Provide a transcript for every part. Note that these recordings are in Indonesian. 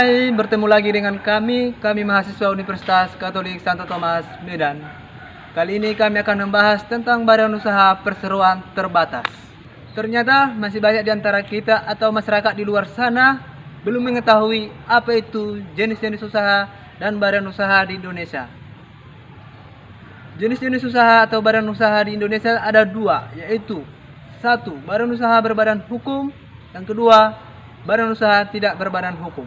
Hai, bertemu lagi dengan kami mahasiswa Universitas Katolik Santo Thomas Medan. Kali ini kami akan membahas tentang badan usaha perseroan terbatas. Ternyata masih banyak di antara kita atau masyarakat di luar sana belum mengetahui apa itu jenis-jenis usaha dan badan usaha di Indonesia. Jenis-jenis usaha atau badan usaha di Indonesia ada dua, yaitu satu, badan usaha berbadan hukum, yang kedua, badan usaha tidak berbadan hukum.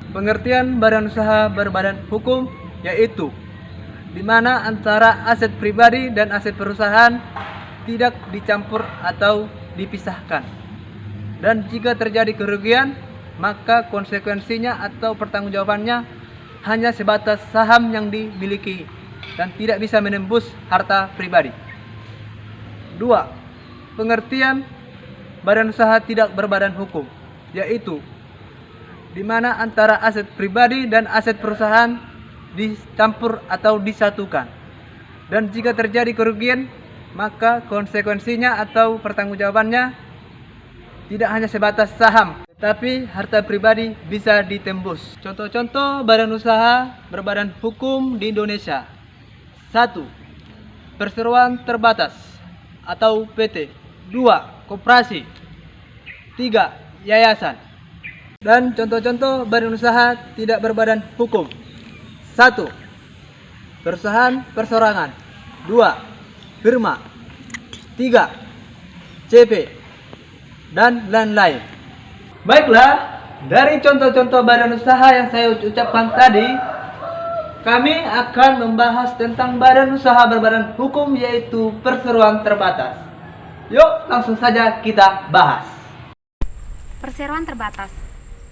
Pengertian badan usaha berbadan hukum yaitu di mana antara aset pribadi dan aset perusahaan tidak dicampur atau dipisahkan. Dan jika terjadi kerugian, maka konsekuensinya atau pertanggungjawabannya hanya sebatas saham yang dimiliki dan tidak bisa menembus harta pribadi. 2. Pengertian badan usaha tidak berbadan hukum yaitu di mana antara aset pribadi dan aset perusahaan dicampur atau disatukan. Dan jika terjadi kerugian, maka konsekuensinya atau pertanggungjawabannya tidak hanya sebatas saham, tetapi harta pribadi bisa ditembus. Contoh-contoh badan usaha berbadan hukum di Indonesia. 1. Perseroan terbatas atau PT. 2. Koperasi. 3. Yayasan. Dan contoh-contoh badan usaha tidak berbadan hukum. 1. Perusahaan perseorangan. 2. Firma. 3. CP. Dan lain-lain. Baiklah, dari contoh-contoh badan usaha yang saya ucapkan tadi, kami akan membahas tentang badan usaha berbadan hukum yaitu perseroan terbatas. Yuk, langsung saja kita bahas. Perseroan terbatas.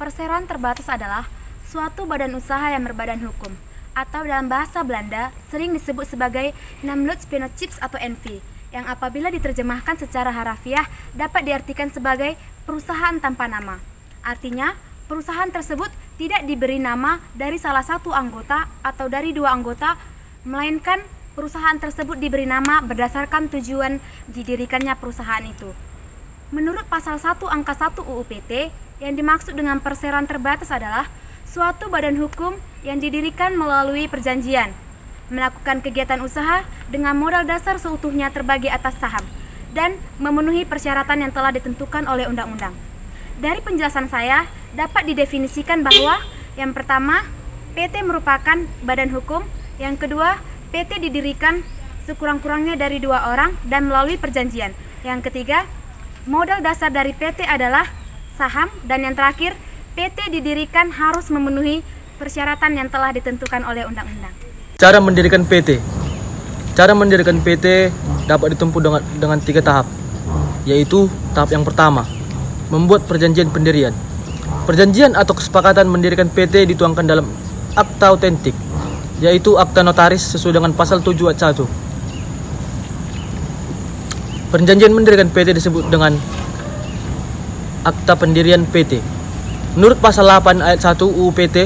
Perseroan terbatas adalah suatu badan usaha yang berbadan hukum, atau dalam bahasa Belanda sering disebut sebagai Namlutsvennootschap atau NV, yang apabila diterjemahkan secara harafiah dapat diartikan sebagai perusahaan tanpa nama. Artinya, perusahaan tersebut tidak diberi nama dari salah satu anggota atau dari dua anggota, melainkan perusahaan tersebut diberi nama berdasarkan tujuan didirikannya perusahaan itu. Menurut pasal 1 angka 1 UU PT, yang dimaksud dengan perseroan terbatas adalah suatu badan hukum yang didirikan melalui perjanjian, melakukan kegiatan usaha dengan modal dasar seutuhnya terbagi atas saham, dan memenuhi persyaratan yang telah ditentukan oleh undang-undang. Dari penjelasan saya, dapat didefinisikan bahwa yang pertama, PT merupakan badan hukum, yang kedua, PT didirikan sekurang-kurangnya dari 2 orang dan melalui perjanjian, yang ketiga, modal dasar dari PT adalah saham, dan yang terakhir, PT didirikan harus memenuhi persyaratan yang telah ditentukan oleh undang-undang. Cara mendirikan PT. Cara mendirikan PT dapat ditempuh dengan 3 tahap, yaitu tahap yang pertama, membuat perjanjian pendirian. Perjanjian atau kesepakatan mendirikan PT dituangkan dalam akta autentik, yaitu akta notaris sesuai dengan pasal 7 ayat 1. Perjanjian mendirikan PT disebut dengan Akta Pendirian PT. Menurut pasal 8 ayat 1 UU PT,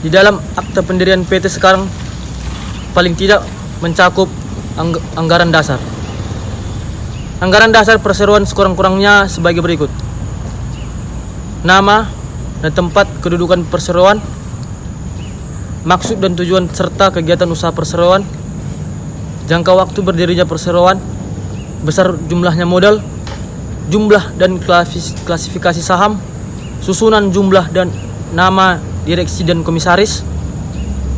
di dalam akta pendirian PT sekarang paling tidak mencakup anggaran dasar. Anggaran dasar perseroan sekurang-kurangnya sebagai berikut: nama dan tempat kedudukan perseroan, maksud dan tujuan serta kegiatan usaha perseroan, jangka waktu berdirinya perseroan, besar jumlahnya modal, jumlah dan klasifikasi saham, susunan jumlah dan nama direksi dan komisaris,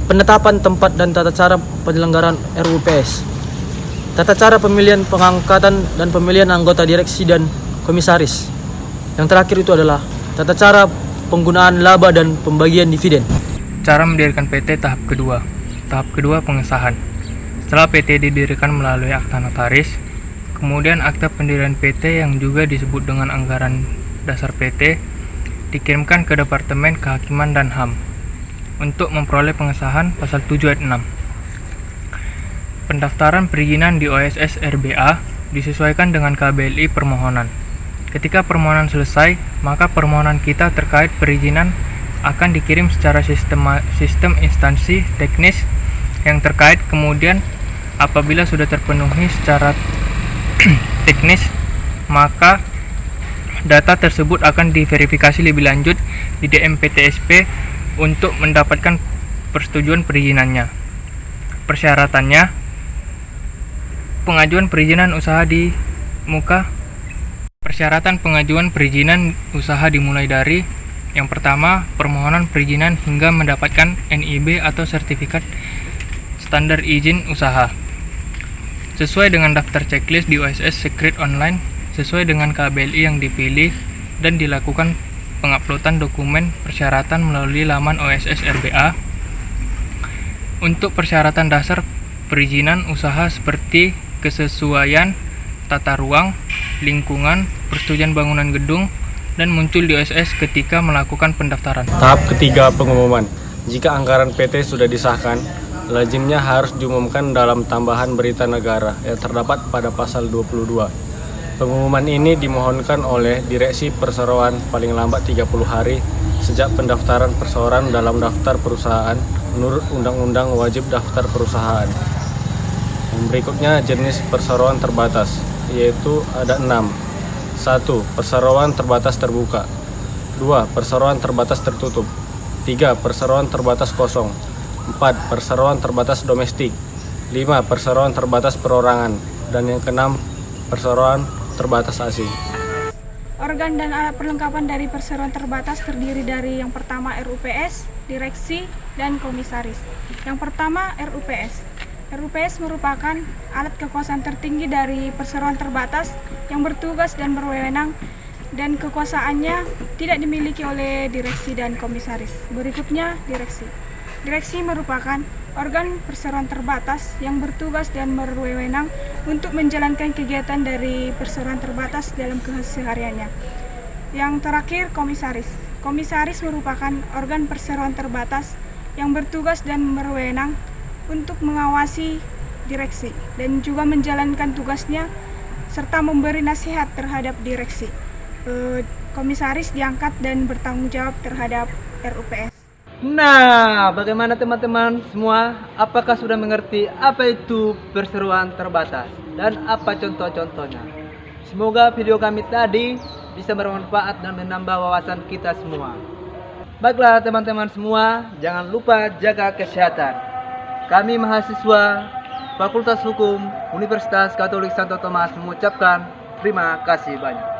penetapan tempat dan tata cara penyelenggaraan RUPS, tata cara pemilihan pengangkatan dan pemilihan anggota direksi dan komisaris. Yang terakhir itu adalah tata cara penggunaan laba dan pembagian dividen. Cara mendirikan PT tahap kedua. Tahap kedua, pengesahan. Setelah PT didirikan melalui akta notaris, kemudian akta pendirian PT yang juga disebut dengan anggaran dasar PT dikirimkan ke Departemen Kehakiman dan HAM untuk memperoleh pengesahan pasal 7 ayat 6. Pendaftaran perizinan di OSS RBA disesuaikan dengan KBLI permohonan. Ketika permohonan selesai, maka permohonan kita terkait perizinan akan dikirim secara sistem instansi teknis yang terkait. Kemudian apabila sudah terpenuhi secara teknis, maka data tersebut akan diverifikasi lebih lanjut di DMPTSP untuk mendapatkan persetujuan perizinannya. Persyaratannya, pengajuan perizinan usaha di muka. Persyaratan pengajuan perizinan usaha dimulai dari yang pertama, permohonan perizinan hingga mendapatkan NIB atau sertifikat standar izin usaha. Sesuai dengan daftar checklist di OSS Secret Online, sesuai dengan KBLI yang dipilih dan dilakukan penguploadan dokumen persyaratan melalui laman OSS RBA. Untuk persyaratan dasar perizinan usaha seperti kesesuaian tata ruang, lingkungan, persetujuan bangunan gedung, dan muncul di OSS ketika melakukan pendaftaran. Tahap ketiga, pengumuman. Jika anggaran PT sudah disahkan, lazimnya harus diumumkan dalam tambahan berita negara yang terdapat pada pasal 22. Pengumuman ini dimohonkan oleh Direksi Perseroan paling lambat 30 hari sejak pendaftaran perseroan dalam daftar perusahaan menurut Undang-Undang Wajib Daftar Perusahaan. Yang berikutnya jenis perseroan terbatas, yaitu ada 6. 1. Perseroan terbatas terbuka. 2. Perseroan terbatas tertutup. 3. Perseroan terbatas kosong. 4. Perseroan terbatas domestik. 5. Perseroan terbatas perorangan. Dan yang keenam, perseroan terbatas asing. Organ dan alat perlengkapan dari perseroan terbatas terdiri dari yang pertama RUPS, direksi, dan komisaris. Yang pertama RUPS. RUPS merupakan alat kekuasaan tertinggi dari perseroan terbatas yang bertugas dan berwenang dan kekuasaannya tidak dimiliki oleh direksi dan komisaris. Berikutnya direksi. Direksi merupakan organ perseroan terbatas yang bertugas dan berwenang untuk menjalankan kegiatan dari perseroan terbatas dalam kesehariannya. Yang terakhir komisaris. Komisaris merupakan organ perseroan terbatas yang bertugas dan berwenang untuk mengawasi direksi dan juga menjalankan tugasnya serta memberi nasihat terhadap direksi. Komisaris diangkat dan bertanggung jawab terhadap RUPS. Nah, bagaimana teman-teman semua? Apakah sudah mengerti apa itu perseroan terbatas dan apa contoh-contohnya? Semoga video kami tadi bisa bermanfaat dan menambah wawasan kita semua. Baiklah teman-teman semua, jangan lupa jaga kesehatan. Kami mahasiswa Fakultas Hukum Universitas Katolik Santo Tomas mengucapkan terima kasih banyak.